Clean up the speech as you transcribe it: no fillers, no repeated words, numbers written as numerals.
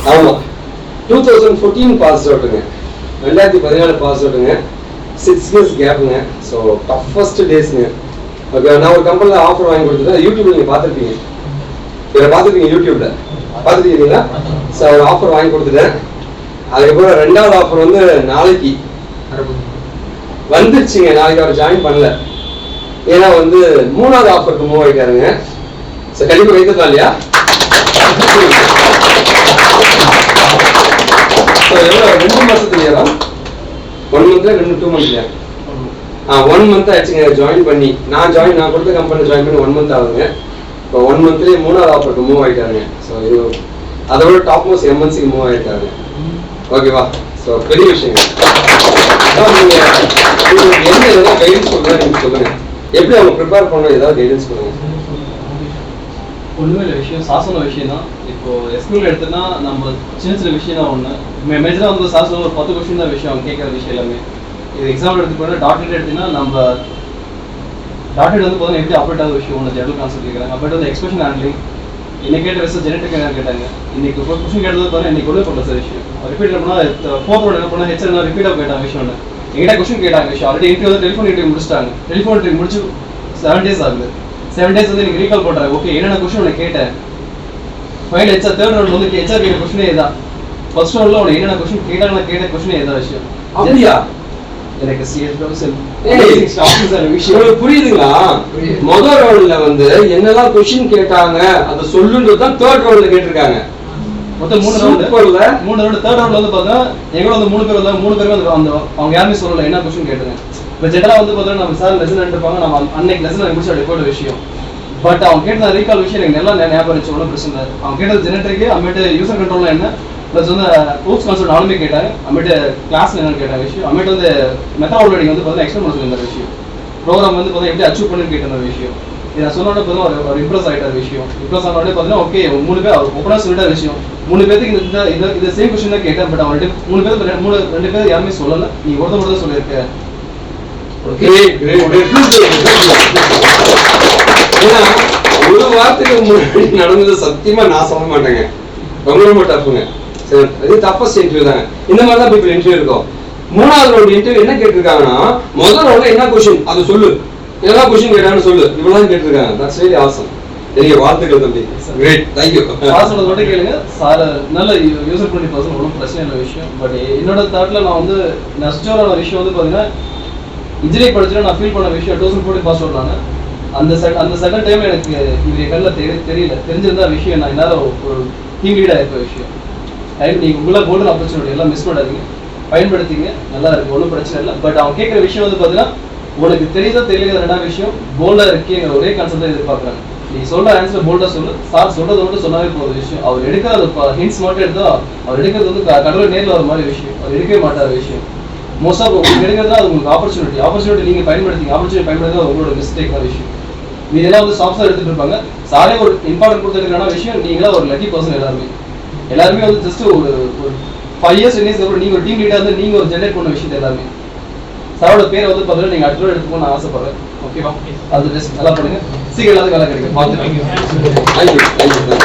ஆமா 2014 பாஸ் அவுட்டுங்க, 2014 பாஸ் அவுட்டுங்க, 6 years கேப்புங்க. ஸோ டஃபஸ்ட் டேஸ்ங்க. ஓகே, நான் ஒரு கம்பெனியில் ஆஃபர் வாங்கி கொடுத்துட்டேன். யூடியூப்ல நீங்கள் பார்த்துருப்பீங்க, இதில் பார்த்துருக்கீங்க, யூடியூப்ல பார்த்துருக்கீங்களா? ஸோ ஒரு ஆஃபர் வாங்கி கொடுத்துட்டேன். அதுக்கப்புறம் 2வது ஆஃபர் வந்து நாளைக்கு வந்துருச்சுங்க. நாளைக்கு அவர் ஜாயின் பண்ணல, ஏன்னா வந்து 3வது ஆஃபருக்கு மூவ் ஆகிட்டாருங்க. ஸோ கண்டிப்பாக வைத்துக்கலாம் இல்லையா? எவ்வளோ 2 மாசத்துக்கு ஏறும்? 1 monthல 2 monthல 1 month ஆயிடுச்சுங்க ஜாயின் பண்ணி. நான் கொடுத்த கம்பெனி ஜாயின் பண்ணி 1 month ஆகுதுங்க. இப்போ 1 monthலேயே 3வது ஆஃபருக்கு மூவ் ஆகிட்டாருங்க. ஸோ இது அதோட டாப் மோஸ்ட் எம்என்சிக்கு மூவ் ஆகிட்டாருங்க. ஓகேவா? ஸோ பெரிய விஷயங்க. நீங்கள் என்ன ஏதாவது கைடன்ஸ் கொடுக்குறா நீங்கள் சொல்லுங்க. எப்படி அவங்க ப்ரிப்பேர் பண்ணணும், ஏதாவது கைடன்ஸ் கொடுங்க. ஒன்றுமே இல்லை, விஷயம் சாசன விஷயம் தான். இப்போ எஸ்கியூஎல் எடுத்தோன்னா நம்ம சின்ன விஷயம் தான். ஒன்று மேஜராக வந்து சாசனம் ஒரு 10 கொஸ்டின் தான் விஷயம், அவங்க கேட்குற விஷயம் எல்லாமே. இது எக்ஸாம்பிள் எடுத்து போனால் டாட்நெட் எடுத்தீங்கன்னா நம்ம டாட்நெட் வந்து பார்த்தீங்கன்னா எப்படி ஆப்ரேட் ஆகுது விஷயம் ஒன்று ஜெனரல் கான்செப்ட் கேட்குறாங்க. பட் வந்து எக்ஸ்பிரஷன் ஹேண்ட்லிங் இன்னைக்கு கேட்ட விஷயம் ஜெனட்டிக் என்ன கேட்டாங்க. இன்னைக்கு ஒரு கொஸ்டின் கேட்டது பார்த்தா இன்னைக்கு ஒன்றும் பண்ணல சார் விஷயம். ரிப்பீட் பண்ணால் 4th round என்ன பண்ணால் ஹெச்ஆர் ரிப்பீட்டாக கேட்டாங்க விஷயம். ஒன்று எங்கிட்ட கொஸ்டின் கேட்டாங்க விஷயம். ஆல்ரெடி இன்டர்வியூ வந்து டெலிஃபோன் இன்டர்வியூ முடிச்சிட்டாங்க. டெலிஃபோன் இன்டர்வியூ முடிச்சு 7 days ஆகுது. 7 days வந்து நீங்கள் ரீகால் பண்ணுறாங்க. ஓகே, என்னென்ன கொஸ்டின் உனக்கு கேட்டேன். ஃபைனல் ஹெச்ஆர் 3rd round வந்து ஹெச்ஆர் கேட்ட கொஸ்டினே இதான். ஃபர்ஸ்ட் ரவுண்ட்ல உனக்கு என்னென்ன கொஸ்டின் கேட்டாங்க, கேட்ட கொஸ்டினே இதான் விஷயம். அப்படியா? எனக்கு புரியுதுங்களா? முதல் ரவுண்ட்ல வந்து என்னெல்லாம் கொஸ்டின் கேட்டாங்க அதை சொல்லுன்றதுதான் 3rd ரவுண்ட்ல கேட்டிருக்காங்க. மொத்தம் 3 ரவுண்ட். 3 ரவுண்ட். 3rd ரவுண்ட்ல வந்து பார்த்தா எங்களோட வந்து 3 பேர் வந்தாங்க. 3 பேரும் அந்த அவங்க யாருமே சொல்லல என்ன கொஸ்டின் கேட்டாங்க. இப்போ ஜெனரலா வந்து பார்த்தா நம்ம சார் லெசன் எடுத்துப்பாங்க, நம்ம அன்னைக்கு லெசன் முடிச்சு ரெக்கார்ட் விஷயம். பட் அவங்க கேட்ட ரீகால் விஷயம் எனக்கு நல்லா ஞாபகம் இருந்துச்சு. ஒன்றும் பிரச்சனை. அவங்க கேட்டது ஜெனரேட்டருக்கு, அம்மேட்டு யூசர் கண்ட்ரோல்ல என்ன, ப்ளஸ் வந்து ஊப்ஸ் கான்செப்ட் நாலுமே கேட்டாங்க. அம்மேட்டு கிளாஸ் என்னன்னு கேட்ட விஷயம். அம்மேட்டு வந்து மெத்தடாலஜி வந்து பார்த்தா எக்ஸ்பிளைன் பண்ண சொல்லியிருந்த விஷயம். ப்ரோக்ராம் வந்து பார்த்தா எப்படி அச்சீவ் பண்ணுன்னு கேட்ட விஷயம். இதை நான் சொன்னோட பார்த்தா ஒரு இம்ப்ரெஸ் ஆகிட்ட விஷயம். இம்ப்ரெஸ் ஆனோடனே பார்த்தீங்கன்னா ஓகே 3 பேர் அவர் ஓப்பனாக சொல்லிட்ட விஷயம். 3 பேருக்கு இந்த சேம் கொஸ்டின் தான் கேட்டேன். பட் அவர்கிட்ட 2 பேர் யாருமே சொல்லலை. நீ ஒருத்த மட்டும் தான் சொல்லியிருக்க. ஒரு வாரத்துக்கு முன்னாடி நடந்தது சத்தியமா நான் சொல்ல மாட்டேங்க. ரொம்ப டஃப்ங்க. இது டஃபஸ்ட் இன்டர்வியூ தாங்க. இந்த மாதிரி தான் பீப்பிள் இன்டர்வியூ இருக்கும். 3வது ரவுண்ட் இன்டர்வியூ என்ன கேட்டிருக்காங்கன்னா, முதல் ரவுண்ட்ல என்ன கொஸ்டின் அது சொல்லு, என்ன கொஸ்டின் கேட்டாங்கன்னு சொல்லு, இவ்வளவுதான் கேட்டிருக்காங்க. That's really awesome. பெரிய வாழ்த்துக்கள் தம்பி. Great, thank you. சார் சொல்றது மட்டும் கேளுங்க. சார் நல்ல யூசர் பண்ணி பர்சன், ஒன்றும் பிரச்சனை இல்லை விஷயம். பட் என்னோட தாட்ல நான் வந்து நஷ்டமான விஷயம் வந்து பார்த்தீங்கன்னா இன்ஜினியரிங் படிச்சுட்டு நான் ஃபீல் பண்ண விஷயம் 2014 பாஸ் அவுட் நான். அந்த செகண்ட் டைம் எனக்கு இது கண்ணில் தெரியல. தெரிஞ்சிருந்தா விஷயம் நான் என்னால் ஒரு டீம் லீடாக இருக்க விஷயம். டைம் நீங்கள் உங்களால் கோல்டன் ஆப்பர்ச்சுனிட்டி எல்லாம் மிஸ் பண்ணாதீங்க, பயன்படுத்திங்க. நல்லா இருக்கு, ஒன்றும் பிரச்சனை இல்லை. பட் அவங்க கேட்குற விஷயம் வந்து பார்த்தீங்கன்னா உனக்கு தெரியுதா தெரியல 2வது விஷயம், போல்டாக இருக்கேங்கிற ஒரே கான்செப்ட் எதிர்பார்க்குறாங்க. நீ சொல்ற ஆன்சர் போல்டாக சொல்லு. சார் சொல்றதை மட்டும் சொன்னாவே போகிற விஷயம். அவர் எடுக்கிற அந்த ஹிண்ட்ஸ் மட்டும் எடுத்தா அவர் எடுக்கிறது வந்து கடவுள் நேரில் வர மாதிரி விஷயம். அவர் எடுக்கவே மாட்டார் விஷயம். மோஸ்ட் ஆஃப் உங்களுக்கு எடுக்கிறதா அது உங்களுக்கு ஆப்பர்ச்சுனிட்டி நீங்கள் பயன்படுத்திங்க. ஆப்பர்ச்சுனிட்டி பயன்படுத்தி உங்களோட மிஸ்டேக்கான விஷயம். இதெல்லாம் வந்து சாஃப்ட்வேர் எடுத்துட்டு இருப்பாங்க. சாரே ஒரு இம்பார்ட்டன்ட் கொடுத்துருக்கான விஷயம். நீங்களா ஒரு லக்கி பர்சன். எல்லாருமே வந்து ஜஸ்ட் ஒரு 5 years 10 years அப்புறம் நீங்க ஒரு டீம் லீடா இருந்து நீங்க ஒரு ஜெனரேட் பண்ண விஷயம் எல்லாமே. சாரோட பேரை வந்து பார்த்தீங்கன்னா நீங்க அடுத்த எடுத்துக்கணும் நான் ஆசைப்படுறேன். ஓகேவா? அது ஜஸ்ட் நல்லா பண்ணுங்க. சீக்கிரம் எல்லாத்துக்கும் வேலை கிடைக்கும். பார்த்துக்கலாம்.